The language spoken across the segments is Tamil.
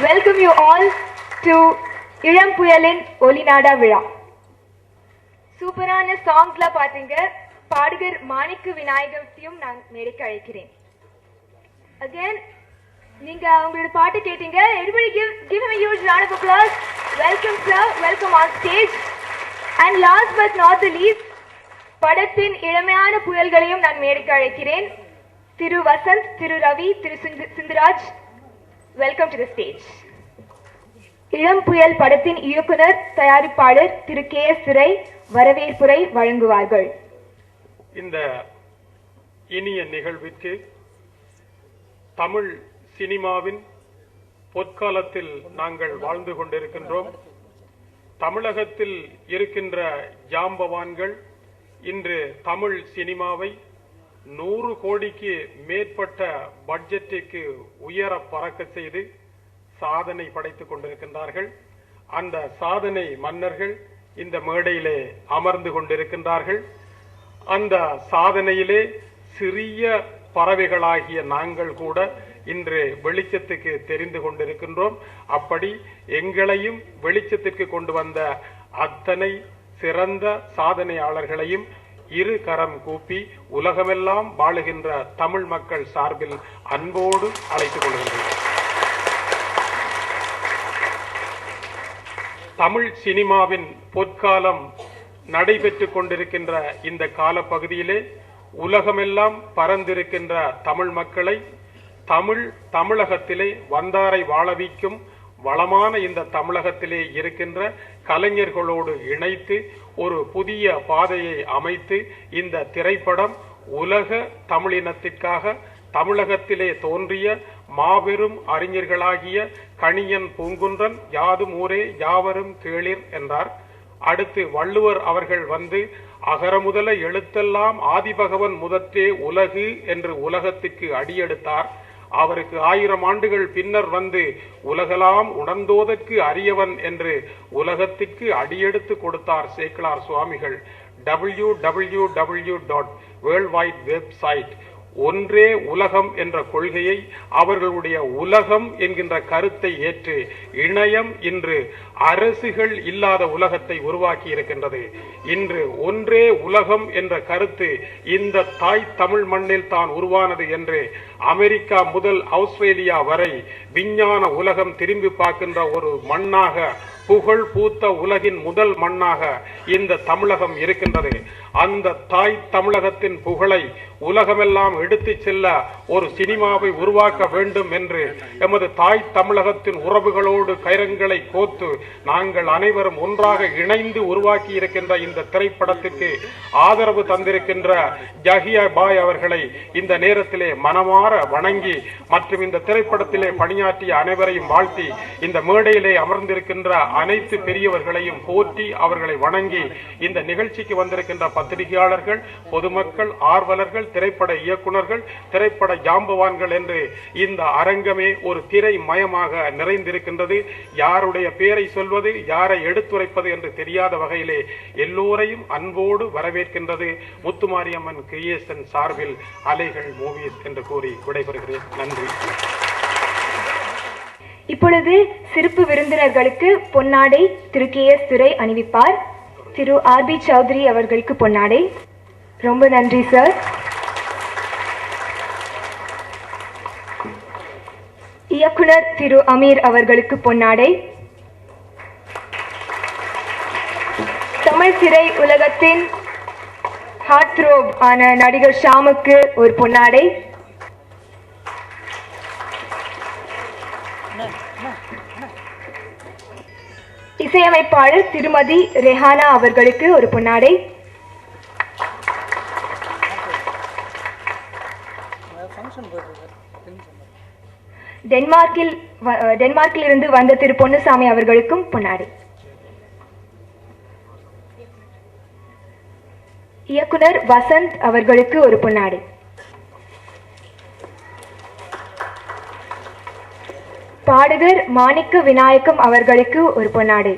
welcome you all to Ilam Puyalin Olinada Vira. சூப்பரான சாங்ஸ்ல பாத்தீங்க. பாடகர் மாணிக்க விநாயகத்தையும் நான் மேடைக்கு அழைக்கிறேன். Again, நீங்க அவங்களோட பாட்டு கேட்டீங்க. Everybody give him a huge round of applause. Welcome sir, welcome on stage. And last but not the least, படத்தின் இளமையான புயல்களையும் நான் மேடைக்கு அழைக்கிறேன். திரு வசந்த், திரு ரவி, திரு சிந்தராஜ், வெல்கம் டு தி ஸ்டேஜ். இளம் புயல் படத்தின் இயக்குனர் தயாரிப்பாளர் திரு KS துரை வரவேற்புரை வழங்குவார்கள். இந்த இனிய நிகழ்விற்கு தமிழ் சினிமாவின் பொற்காலத்தில் நாங்கள் வாழ்ந்து கொண்டிருக்கின்றோம். தமிழகத்தில் இருக்கின்ற ஜாம்பவான்கள் இன்று தமிழ் சினிமாவை 100 கோடிக்கு மேற்பட்ட பட்ஜெட்டுக்கு உயர பறக்க செய்து சாதனை படைத்துக் கொண்டிருக்கின்றார்கள். அந்த சாதனை மன்னர்கள் இந்த மேடையிலே அமர்ந்து கொண்டிருக்கின்றார்கள். அந்த சாதனையிலே சிறிய பறவைகளாகிய நாங்கள் கூட இன்று வெளிச்சத்துக்கு தெரிந்து கொண்டிருக்கின்றோம். அப்படி எங்களையும் வெளிச்சத்திற்கு கொண்டு வந்த அத்தனை சிறந்த சாதனையாளர்களையும் இரு கரம் கூப்பி உலகமெல்லாம் வாழுகின்ற தமிழ் மக்கள் சார்பில் அன்போடு அழைத்துக் கொள்கின்றனர். தமிழ் சினிமாவின் பொற்காலம் நடைபெற்றுக் கொண்டிருக்கின்ற இந்த காலப்பகுதியிலே உலகமெல்லாம் பறந்திருக்கின்ற தமிழ் மக்களை தமிழகத்திலே வந்தாரை வாழவிக்கும் வளமான இந்த தமிழகத்திலே இருக்கின்ற கலைஞர்களோடு இணைத்து ஒரு புதிய பாதையை அமைத்து இந்த திரைப்படம் உலக தமிழினத்திற்காக தமிழகத்திலே தோன்றிய மாபெரும் அறிஞர்களாகிய கணியன் பூங்குன்றன் யாதும் ஊரே யாவரும் கேளிர் என்றார். அடுத்து வள்ளுவர் அவர்கள் வந்து அகர முதல எழுத்தெல்லாம் ஆதிபகவன் முதற்றே உலகு என்று உலகத்துக்கு அடியெடுத்தார். அவருக்கு 1000 ஆண்டுகள் பின்னர் வந்து உலகெல்லாம் உணர்ந்தோதற்கு அரியவன் என்று உலகத்திற்கு அடியெடுத்து கொடுத்தார் சேக்கிழார் சுவாமிகள். www.worldwidewebsite ஒன்றே உலகம் என்ற கொள்கையை அவர்களுடைய உலகம் என்கின்ற கருத்தை ஏற்று இணையம் இன்று அரசுகள் இல்லாத உலகத்தை உருவாக்கி இருக்கின்றது. இன்று ஒன்றே உலகம் என்ற கருத்து இந்த தாய் தமிழ் மண்ணில் தான் உருவானது என்று அமெரிக்கா முதல் ஆஸ்திரேலியா வரை விஞ்ஞான உலகம் திரும்பி பார்க்கின்ற ஒரு மண்ணாக, புகழ் பூத்த உலகின் முதல் மண்ணாக இந்த தமிழகம் இருக்கின்றது. அந்த தாய் தமிழகத்தின் புகழை உலகமெல்லாம் எடுத்து செல்ல ஒரு சினிமாவை உருவாக்க வேண்டும் என்று எமது தாய் தமிழகத்தின் உறவுகளோடு கைரங்களை கோத்து நாங்கள் அனைவரும் ஒன்றாக இணைந்து உருவாக்கி இருக்கின்ற இந்த திரைப்படத்திற்கு ஆதரவு தந்திருக்கின்ற ஜஹியா பாய் அவர்களை இந்த நேரத்திலே மனமாற வணங்கி மற்றும் இந்த திரைப்படத்திலே பணியாற்றிய அனைவரையும் வாழ்த்தி இந்த மேடையிலே அமர்ந்திருக்கின்ற அனைத்து பெரியவர்களையும் போற்றி அவர்களை வணங்கி இந்த நிகழ்ச்சிக்கு வந்திருக்கின்ற பத்திரிகையாளர்கள், பொதுமக்கள், ஆர்வலர்கள், திரைப்பட இயக்குநர்கள், திரைப்பட ஜாம்பவான்கள் என்று இந்த அரங்கமே ஒரு திரை மயமாக நிறைந்திருக்கின்றது. யாருடைய பெயரை சொல்வது, யாரை எடுத்துரைப்பது என்று தெரியாத வகையிலே எல்லோரையும் அன்போடு வரவேற்கின்றது முத்துமாரியம்மன் கிரியேஷன் சார்பில் அலைகள் மூவிஸ் என்று கூறி விடைபெறுகிறேன். நன்றி. இப்பொழுது சிறப்பு விருந்தினர்களுக்கு பொன்னாடை திரு KS துரை அணிவிப்பார். திரு RB சௌத்ரி அவர்களுக்கு பொன்னாடை. ரொம்ப நன்றி சார். இயக்குனர் திரு அமீர் அவர்களுக்கு பொன்னாடை. தமிழ் திரை உலகத்தின் ஹார்ட் த்ரோப் ஆன நடிகர் ஷாமுக்கு ஒரு பொன்னாடை. இசையமைப்பாளர் திருமதி ரெஹானா அவர்களுக்கு ஒரு பொன்னாடை. டென்மார்க்கில் இருந்து வந்த திரு பொன்னுசாமி அவர்களுக்கும் பொன்னாடை. இயக்குனர் வசந்த் அவர்களுக்கு ஒரு பொன்னாடை. பாடகர் மாணிக்க விநாயகம் அவர்களுக்கு ஒரு பொன்னாடை.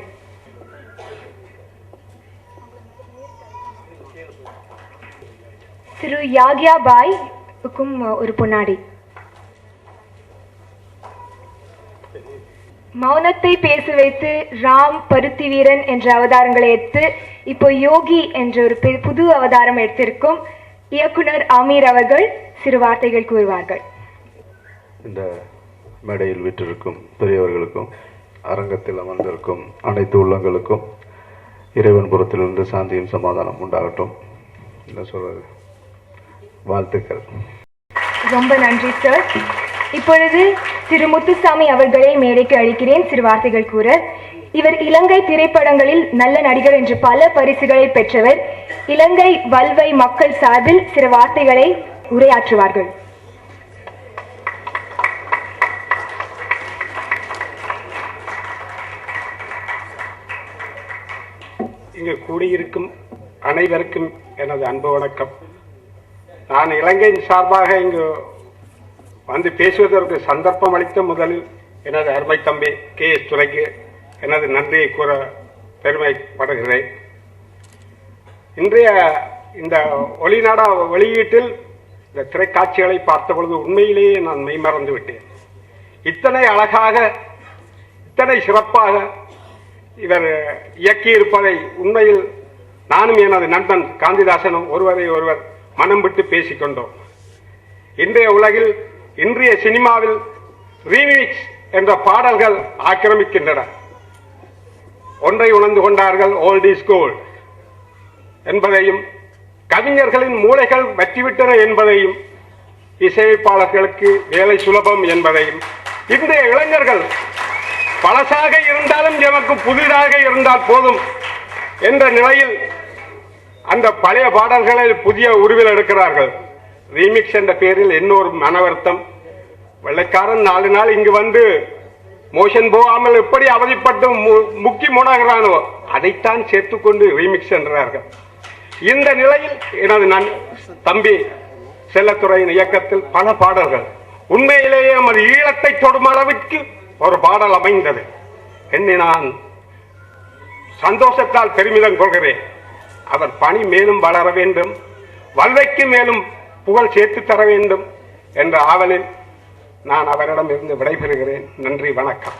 திரு யாகியா பாய்க்கும் ஒரு பொன்னாடை. மௌனத்தை பேச வைத்து ராம், பருத்தி வீரன் என்ற அவதாரங்களை எடுத்து இப்போ யோகி என்ற ஒரு புது அவதாரம் எடுத்திருக்கும் இயக்குனர் அமீர் அவர்கள் சிறு வார்த்தைகள் கூறுவார்கள். இந்த மேடையில் வீற்றிருக்கும் பெரியவர்களுக்கும் அரங்கத்தில் அமர்ந்திருக்கும் அனைத்து உள்ளங்களுக்கும் இறைவன் புறத்திலிருந்து சாந்தியும் சமாதானம் உண்டாகட்டும். என்ன சொல்றது, வாழ்த்துக்கள். ரொம்ப நன்றி சார். இப்பொழுது திரு முத்துசாமி அவர்களை மேடைக்கு அழைக்கிறேன் சிறு வார்த்தைகள் கூற. இவர் இலங்கை திரைப்படங்களில் நல்ல நடிகர் என்று பல பரிசுகளை பெற்றவர். இலங்கை வல்வை மக்கள் சார்பில் சிறு வார்த்தைகளை உரையாற்றுவார்கள். இங்கு கூடியிருக்கும் அனைவருக்கும் எனது அன்பு வணக்கம். நான் இலங்கையின் சார்பாக இங்கு வந்து பேசுவதற்கு சந்தர்ப்பம் அளித்த முதலில் எனது அருமை தம்பி KS துரைக்கு எனது நன்றியை கூற பெருமைப்படுகிறேன். இன்றைய இந்த ஒளிநாடா வெளியீட்டில் இந்த திரைக்காட்சிகளை பார்த்த பொழுது உண்மையிலேயே நான் மெய்மறந்து விட்டேன். இத்தனை அழகாக, இத்தனை சிறப்பாக இவர் இயக்கியிருப்பதை உண்மையில் நானும் எனது நண்பன் காந்திதாசனும் ஒருவரை ஒருவர் மனம் விட்டு பேசிக்கொண்டோம். இன்றைய உலகில், இன்றைய சினிமாவில் ரீமிக்ஸ் என்ற பாடல்கள் ஆக்கிரமிக்கின்றன. ஒன்றை உணர்ந்து கொண்டார்கள், ஓல்ட் இஸ் கோல்ட் என்பதையும், கவிஞர்களின் மூளைகள் வெற்றிவிட்டன என்பதையும், இசையமைப்பாளர்களுக்கு வேலை சுலபம் என்பதையும், இன்றைய இளைஞர்கள் பழசாக இருந்தாலும் எமக்கு புதிதாக இருந்தால் போதும் என்ற நிலையில் அந்த பழைய பாடல்களை புதிய உருவில் எடுக்கிறார்கள். ரீமிக்ஸ் என்ற பெயரில் இன்னொரு மனவருத்தம். வெள்ளைக்காரன் 4 நாள் இங்கு வந்து மோஷன் போகாமல் எப்படி அவதிப்பட்டு முக்கி முனகிறானோ அதைத்தான் சேர்த்துக்கொண்டு ரீமிக்ஸ் என்றார்கள். இந்த நிலையில் எனது தம்பி செல்லத்துறையின் இயக்கத்தில் பல பாடல்கள் உண்மையிலேயே நமது ஈழத்தை தொடும் அளவிற்கு ஒரு பாடல் அமைந்தது. என்னை நான் சந்தோஷத்தால் பெருமிதம் கொள்கிறேன். அவர் பணி மேலும் வளர வேண்டும், வல்வைக்கு மேலும் புகழ் சேர்த்து தர வேண்டும் என்ற ஆவலில் நான் அவரிடம் இருந்து விடைபெறுகிறேன். நன்றி, வணக்கம்.